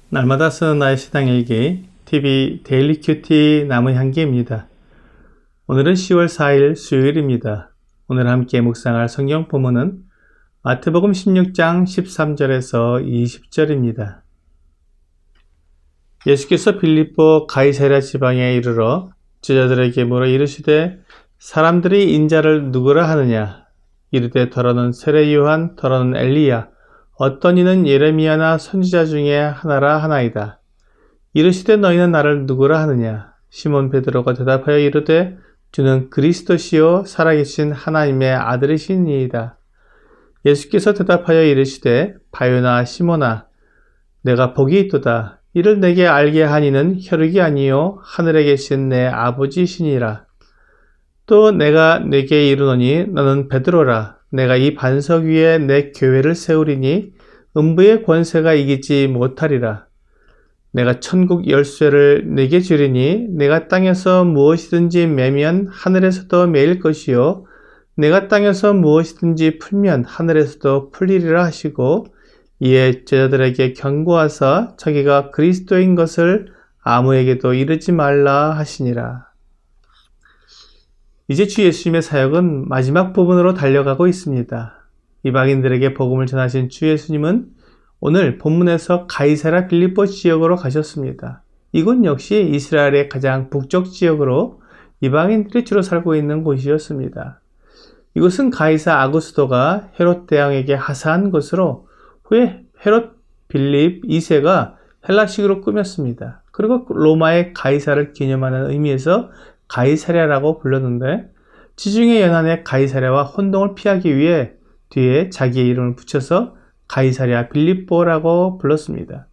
날마다 쓰는 나의 신앙일기 TV 데일리 큐티 나무 향기입니다. 오늘은 10월 4일 수요일입니다. 오늘 함께 묵상할 성경 본문은 마태복음 16장 13절에서 20절입니다. 예수께서 빌립보 가이사랴 지방에 이르러 제자들에게 물어 이르시되 사람들이 인자를 누구라 하느냐? 이르되 더러는 세례 요한, 더러는 엘리야, 어떤 이는 예레미야나 선지자 중에 하나라 하나이다. 이르시되 너희는 나를 누구라 하느냐? 시몬 베드로가 대답하여 이르되 주는 그리스도시요 살아계신 하나님의 아들이시니이다. 예수께서 대답하여 이르시되 바요나 시몬아, 내가 복이 있도다. 이를 내게 알게 하니는 혈육이 아니요 하늘에 계신 내 아버지시니라. 또 내가 네게 이르노니 너는 베드로라. 내가 이 반석 위에 내 교회를 세우리니 음부의 권세가 이기지 못하리라. 내가 천국 열쇠를 네게 주리니 내가 땅에서 무엇이든지 매면 하늘에서도 매일 것이요 내가 땅에서 무엇이든지 풀면 하늘에서도 풀리리라 하시고 이에 제자들에게 경고하사 자기가 그리스도인 것을 아무에게도 이르지 말라 하시니라. 이제 주 예수님의 사역은 마지막 부분으로 달려가고 있습니다. 이방인들에게 복음을 전하신 주 예수님은 오늘 본문에서 가이사랴 빌립보 지역으로 가셨습니다. 이곳 역시 이스라엘의 가장 북쪽 지역으로 이방인들이 주로 살고 있는 곳이었습니다. 이곳은 가이사 아구스도가 헤롯 대왕에게 하사한 곳으로 후에 헤롯 빌립 2세가 헬라식으로 꾸몄습니다. 그리고 로마의 가이사를 기념하는 의미에서 가이사랴라고 불렀는데 지중해 연안의 가이사랴와 혼동을 피하기 위해 뒤에 자기의 이름을 붙여서 가이사랴 빌립보라고 불렀습니다.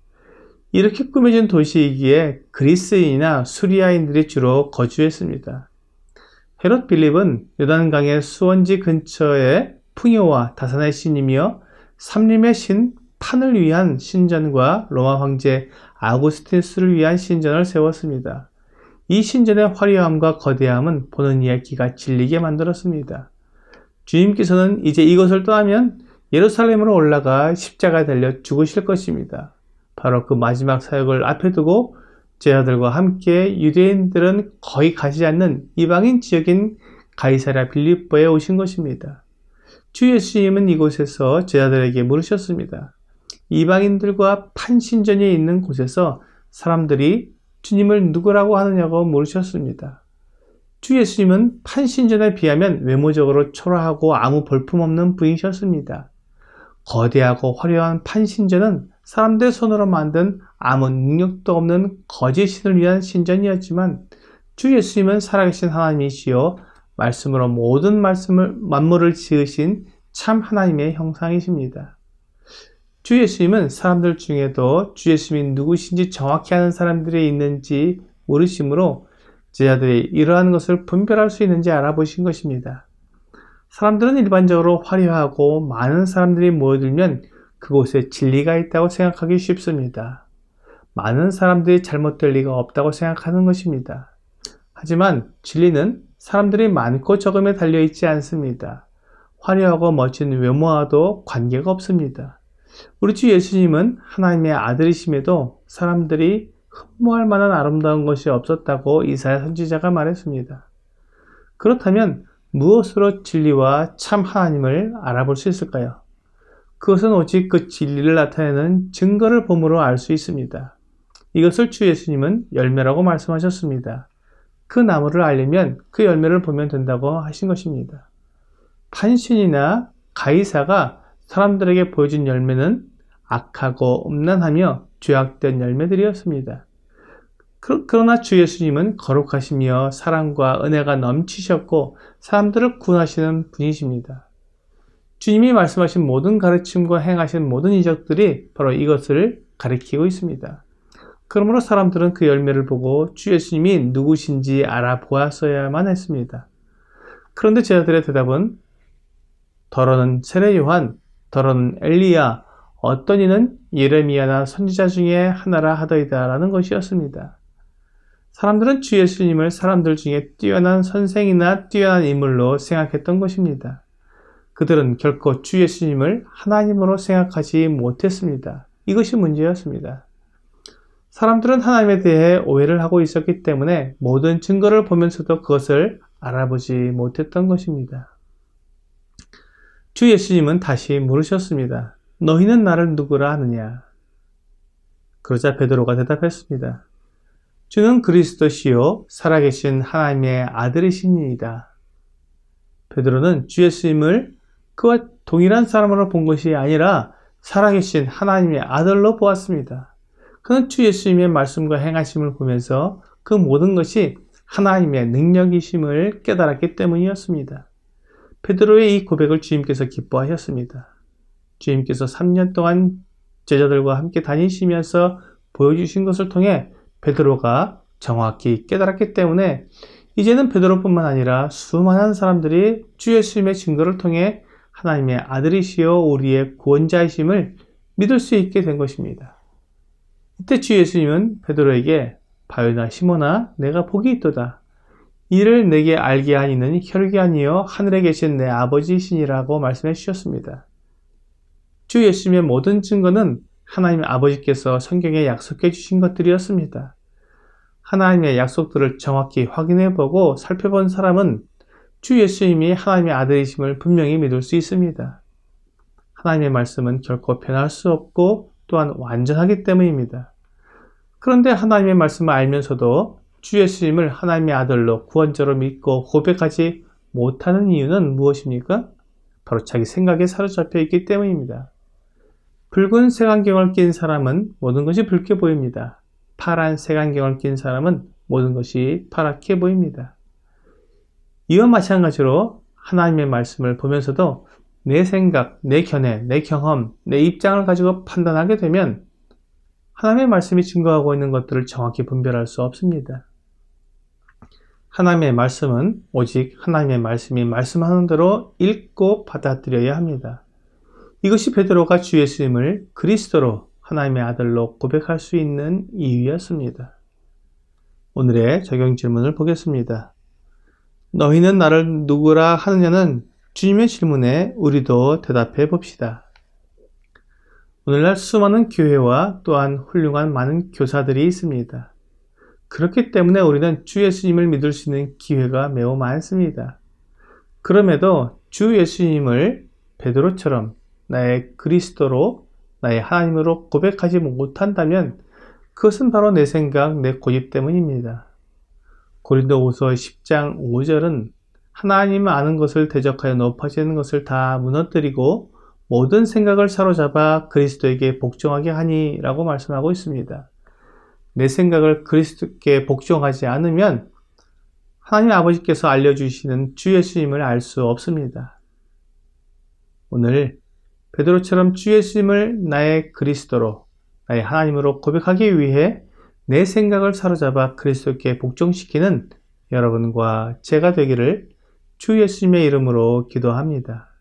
이렇게 꾸며진 도시이기에 그리스인이나 수리아인들이 주로 거주했습니다. 헤롯 빌립은 요단강의 수원지 근처에 풍요와 다산의 신이며 삼림의 신 판을 위한 신전과 로마 황제 아구스티누스를 위한 신전을 세웠습니다. 이 신전의 화려함과 거대함은 보는 이의 귀가 질리게 만들었습니다. 주님께서는 이제 이것을 떠나면 예루살렘으로 올라가 십자가에 달려 죽으실 것입니다. 바로 그 마지막 사역을 앞에 두고 제자들과 함께 유대인들은 거의 가지 않는 이방인 지역인 가이사랴 빌립보에 오신 것입니다. 주 예수님은 이곳에서 제자들에게 물으셨습니다. 이방인들과 판신전이 있는 곳에서 사람들이 주님을 누구라고 하느냐고 물으셨습니다. 주 예수님은 판신전에 비하면 외모적으로 초라하고 아무 볼품없는 분이셨습니다. 거대하고 화려한 판신전은 사람들의 손으로 만든 아무 능력도 없는 거짓 신을 위한 신전이었지만 주 예수님은 살아계신 하나님이시요 말씀으로 모든 만물을 지으신 참 하나님의 형상이십니다. 주 예수님은 사람들 중에도 주 예수님이 누구신지 정확히 아는 사람들이 있는지 모르시므로 제자들이 이러한 것을 분별할 수 있는지 알아보신 것입니다. 사람들은 일반적으로 화려하고 많은 사람들이 모여들면 그곳에 진리가 있다고 생각하기 쉽습니다. 많은 사람들이 잘못될 리가 없다고 생각하는 것입니다. 하지만 진리는 사람들이 많고 적음에 달려있지 않습니다. 화려하고 멋진 외모와도 관계가 없습니다. 우리 주 예수님은 하나님의 아들이심에도 사람들이 흠모할 만한 아름다운 것이 없었다고 이사야 선지자가 말했습니다. 그렇다면 무엇으로 진리와 참 하나님을 알아볼 수 있을까요? 그것은 오직 그 진리를 나타내는 증거를 봄으로 알 수 있습니다. 이것을 주 예수님은 열매라고 말씀하셨습니다. 그 나무를 알려면 그 열매를 보면 된다고 하신 것입니다. 판신이나 가이사가 사람들에게 보여준 열매는 악하고 음란하며 죄악된 열매들이었습니다. 그러나 주 예수님은 거룩하시며 사랑과 은혜가 넘치셨고 사람들을 구원하시는 분이십니다. 주님이 말씀하신 모든 가르침과 행하신 모든 이적들이 바로 이것을 가리키고 있습니다. 그러므로 사람들은 그 열매를 보고 주 예수님이 누구신지 알아보았어야만 했습니다. 그런데 제자들의 대답은 더러는 세례 요한, 더러는 엘리야, 어떤 이는 예레미야나 선지자 중에 하나라 하더이다 라는 것이었습니다. 사람들은 주 예수님을 사람들 중에 뛰어난 선생이나 뛰어난 인물로 생각했던 것입니다. 그들은 결코 주 예수님을 하나님으로 생각하지 못했습니다. 이것이 문제였습니다. 사람들은 하나님에 대해 오해를 하고 있었기 때문에 모든 증거를 보면서도 그것을 알아보지 못했던 것입니다. 주 예수님은 다시 물으셨습니다. 너희는 나를 누구라 하느냐? 그러자 베드로가 대답했습니다. 주는 그리스도시요 살아계신 하나님의 아들이시니이다. 베드로는 주 예수님을 그와 동일한 사람으로 본 것이 아니라 살아계신 하나님의 아들로 보았습니다. 그는 주 예수님의 말씀과 행하심을 보면서 그 모든 것이 하나님의 능력이심을 깨달았기 때문이었습니다. 베드로의 이 고백을 주님께서 기뻐하셨습니다. 주님께서 3년 동안 제자들과 함께 다니시면서 보여주신 것을 통해 베드로가 정확히 깨달았기 때문에 이제는 베드로뿐만 아니라 수많은 사람들이 주 예수님의 증거를 통해 하나님의 아들이시여 우리의 구원자이심을 믿을 수 있게 된 것입니다. 이때 주 예수님은 베드로에게 바요나 시몬아 내가 복이 있도다. 이를 내게 알게 한 이는 혈육이 아니요 하늘에 계신 내 아버지이시니라고 말씀해 주셨습니다. 주 예수님의 모든 증거는 하나님 아버지께서 성경에 약속해 주신 것들이었습니다. 하나님의 약속들을 정확히 확인해 보고 살펴본 사람은 주 예수님이 하나님의 아들이심을 분명히 믿을 수 있습니다. 하나님의 말씀은 결코 변할 수 없고 또한 완전하기 때문입니다. 그런데 하나님의 말씀을 알면서도 주 예수님을 하나님의 아들로 구원자로 믿고 고백하지 못하는 이유는 무엇입니까? 바로 자기 생각에 사로잡혀 있기 때문입니다. 붉은 색안경을 낀 사람은 모든 것이 붉게 보입니다. 파란 색안경을 낀 사람은 모든 것이 파랗게 보입니다. 이와 마찬가지로 하나님의 말씀을 보면서도 내 생각, 내 견해, 내 경험, 내 입장을 가지고 판단하게 되면 하나님의 말씀이 증거하고 있는 것들을 정확히 분별할 수 없습니다. 하나님의 말씀은 오직 하나님의 말씀이 말씀하는 대로 읽고 받아들여야 합니다. 이것이 베드로가 주 예수님을 그리스도로 하나님의 아들로 고백할 수 있는 이유였습니다. 오늘의 적용 질문을 보겠습니다. 너희는 나를 누구라 하느냐는 주님의 질문에 우리도 대답해 봅시다. 오늘날 수많은 교회와 또한 훌륭한 많은 교사들이 있습니다. 그렇기 때문에 우리는 주 예수님을 믿을 수 있는 기회가 매우 많습니다. 그럼에도 주 예수님을 베드로처럼 나의 그리스도로 나의 하나님으로 고백하지 못한다면 그것은 바로 내 생각, 내 고집 때문입니다. 고린도후서 10장 5절은 하나님을 아는 것을 대적하여 높아지는 것을 다 무너뜨리고 모든 생각을 사로잡아 그리스도에게 복종하게 하니 라고 말씀하고 있습니다. 내 생각을 그리스도께 복종하지 않으면 하나님 아버지께서 알려주시는 주 예수님을 알 수 없습니다. 오늘 베드로처럼 주 예수님을 나의 그리스도로 나의 하나님으로 고백하기 위해 내 생각을 사로잡아 그리스도께 복종시키는 여러분과 제가 되기를 주 예수님의 이름으로 기도합니다.